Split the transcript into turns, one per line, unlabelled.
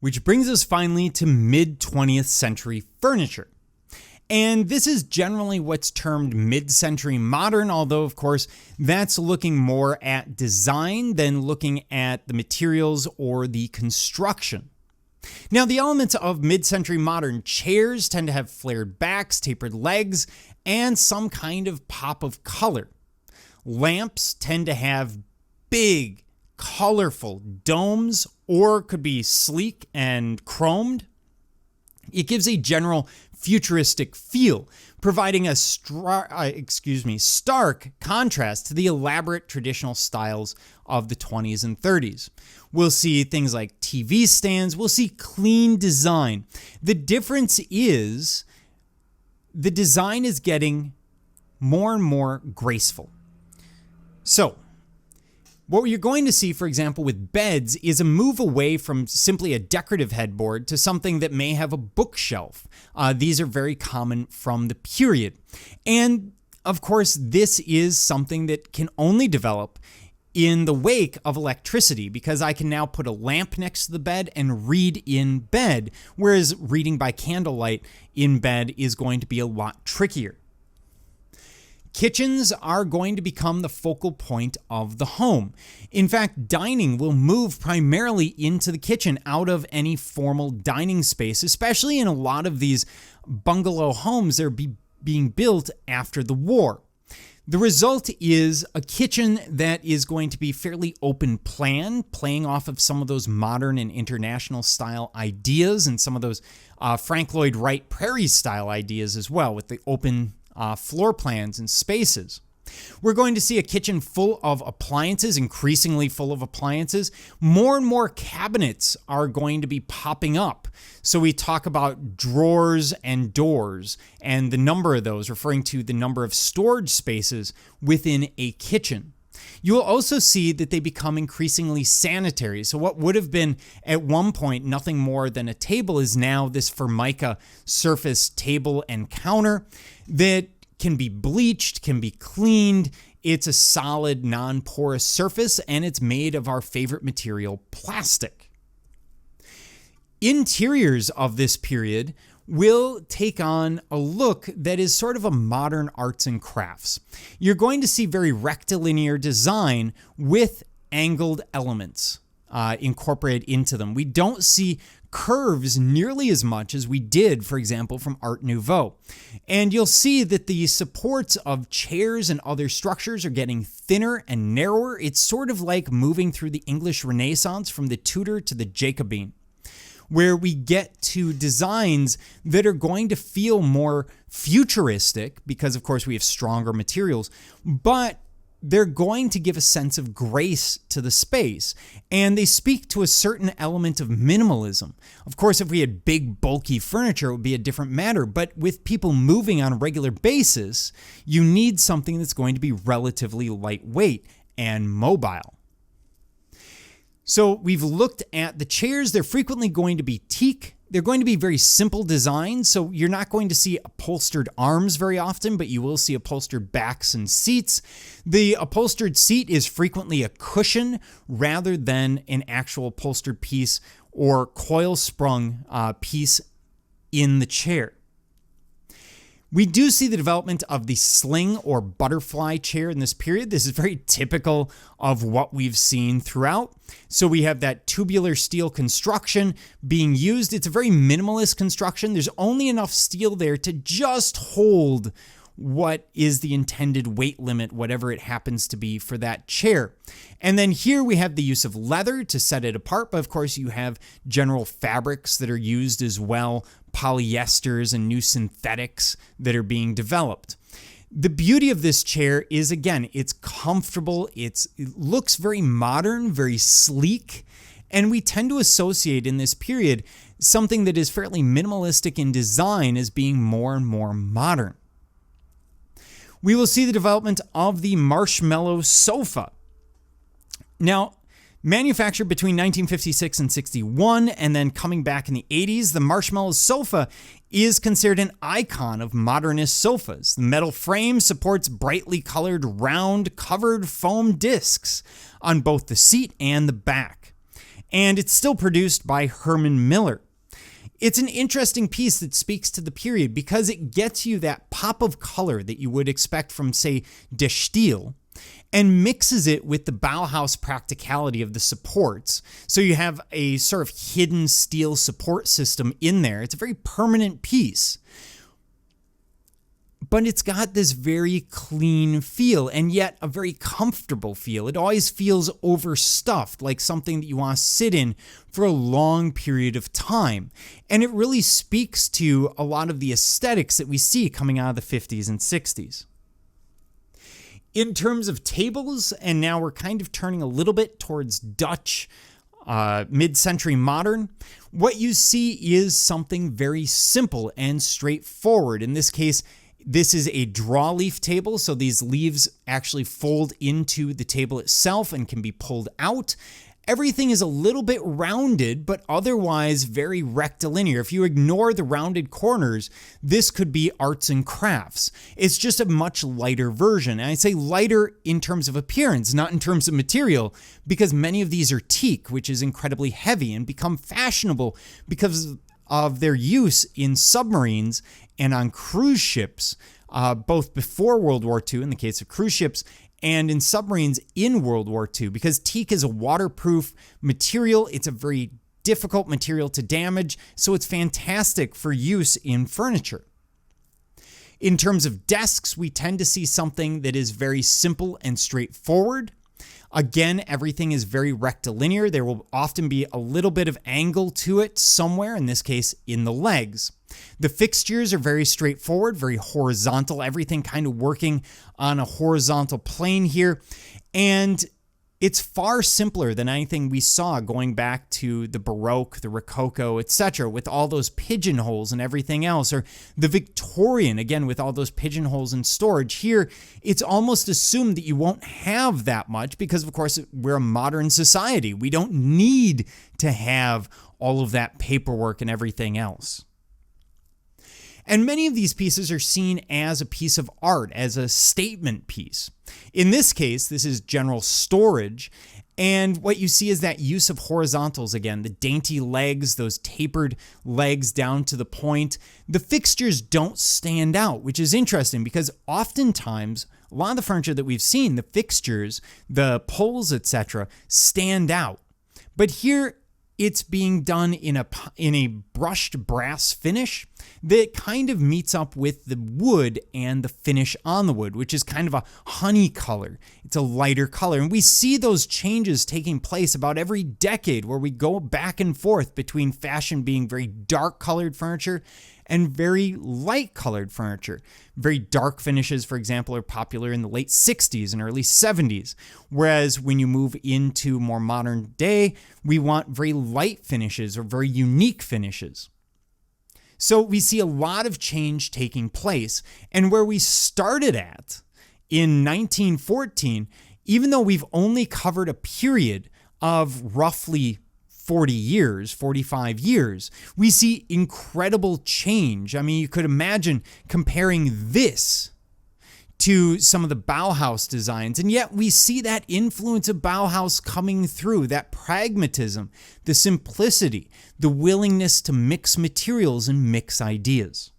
Which brings us finally to mid-20th century furniture. And this is generally what's termed mid-century modern, although of course that's looking more at design than looking at the materials or the construction. Now, the elements of mid-century modern: chairs tend to have flared backs, tapered legs, and some kind of pop of color. Lamps tend to have big, colorful domes, or could be sleek and chromed. It gives a general futuristic feel, providing a stark contrast to the elaborate traditional styles of the 20s and 30s. We'll see things like TV stands, we'll see clean design. The difference is the design is getting more and more graceful. So, what you're going to see, for example, with beds is a move away from simply a decorative headboard to something that may have a bookshelf. These are very common from the period. And of course, this is something that can only develop in the wake of electricity, because I can now put a lamp next to the bed and read in bed, whereas reading by candlelight in bed is going to be a lot trickier. Kitchens are going to become the focal point of the home. In fact, dining will move primarily into the kitchen out of any formal dining space, especially in a lot of these bungalow homes that are being built after the war. The result is a kitchen that is going to be fairly open plan, playing off of some of those modern and international style ideas and some of those Frank Lloyd Wright Prairie style ideas as well, with the open floor plans and spaces. We're going to see a kitchen full of appliances, increasingly full of appliances. More and more cabinets are going to be popping up. So we talk about drawers and doors, and the number of those, referring to the number of storage spaces within a kitchen. You will also see that they become increasingly sanitary. So what would have been at one point nothing more than a table is now this Formica surface table and counter that can be bleached, can be cleaned. It's a solid, non-porous surface, and it's made of our favorite material, plastic. Interiors of this period will take on a look that is sort of a modern arts and crafts. You're going to see very rectilinear design with angled elements incorporated into them. We don't see curves nearly as much as we did, for example, from Art Nouveau. And you'll see that the supports of chairs and other structures are getting thinner and narrower. It's sort of like moving through the English Renaissance from the Tudor to the Jacobean, where we get to designs that are going to feel more futuristic because, of course, we have stronger materials, but they're going to give a sense of grace to the space, and they speak to a certain element of minimalism. Of course, if we had big, bulky furniture, it would be a different matter, but with people moving on a regular basis, you need something that's going to be relatively lightweight and mobile. So we've looked at the chairs. They're frequently going to be teak. They're going to be very simple designs, so you're not going to see upholstered arms very often, but you will see upholstered backs and seats. The upholstered seat is frequently a cushion rather than an actual upholstered piece or coil-sprung piece in the chair. We do see the development of the sling or butterfly chair in this period. This is very typical of what we've seen throughout. So we have that tubular steel construction being used. It's a very minimalist construction. There's only enough steel there to just hold what is the intended weight limit, whatever it happens to be for that chair. And then here we have the use of leather to set it apart, but of course you have general fabrics that are used as well, polyesters and new synthetics that are being developed. The beauty of this chair is, again, it's comfortable, it looks very modern, very sleek, and we tend to associate in this period something that is fairly minimalistic in design as being more and more modern. We will see the development of the Marshmallow Sofa. Now, manufactured between 1956 and 61, and then coming back in the 80s, the Marshmallow Sofa is considered an icon of modernist sofas. The metal frame supports brightly colored, round, covered foam discs on both the seat and the back. and it's still produced by Herman Miller. It's an interesting piece that speaks to the period because it gets you that pop of color that you would expect from, say, De Stijl, and mixes it with the Bauhaus practicality of the supports. So you have a sort of hidden steel support system in there. It's a very permanent piece, but it's got this very clean feel and yet a very comfortable feel. It always feels overstuffed, like something that you want to sit in for a long period of time. And it really speaks to a lot of the aesthetics that we see coming out of the 50s and 60s. In terms of tables, and now we're kind of turning a little bit towards Dutch mid-century modern, what you see is something very simple and straightforward. In this case, this is a draw leaf table, so these leaves actually fold into the table itself and can be pulled out. Everything is a little bit rounded, but otherwise very rectilinear. If you ignore the rounded corners, this could be arts and crafts. It's just a much lighter version. And I say lighter in terms of appearance, not in terms of material, because many of these are teak, which is incredibly heavy and become fashionable because of their use in submarines and on cruise ships, both before World War II in the case of cruise ships, and in submarines in World War II, because teak is a waterproof material. It's a very difficult material to damage, so it's fantastic for use in furniture. In terms of desks, we tend to see something that is very simple and straightforward. Again, everything is very rectilinear. There will often be a little bit of angle to it somewhere, in this case, in the legs. The fixtures are very straightforward, very horizontal, everything kind of working on a horizontal plane here. And it's far simpler than anything we saw going back to the Baroque, the Rococo, etc., with all those pigeonholes and everything else, or the Victorian, again, with all those pigeonholes and storage. Here, it's almost assumed that you won't have that much because, of course, we're a modern society. We don't need to have all of that paperwork and everything else. And many of these pieces are seen as a piece of art, as a statement piece. In this case, this is general storage, and what you see is that use of horizontals again, the dainty legs, those tapered legs down to the point. The fixtures don't stand out, which is interesting because oftentimes, a lot of the furniture that we've seen, the fixtures, the poles, etc., stand out. But here, it's being done in a brushed brass finish that kind of meets up with the wood and the finish on the wood, which is kind of a honey color. It's a lighter color. And we see those changes taking place about every decade where we go back and forth between fashion being very dark colored furniture and very light colored furniture. Very dark finishes, for example, are popular in the late 60s and early 70s. Whereas when you move into more modern day, we want very light finishes or very unique finishes. So we see a lot of change taking place. And where we started at in 1914, even though we've only covered a period of roughly 40 years, 45 years, we see incredible change. I mean, you could imagine comparing this to some of the Bauhaus designs, and yet we see that influence of Bauhaus coming through, that pragmatism, the simplicity, the willingness to mix materials and mix ideas.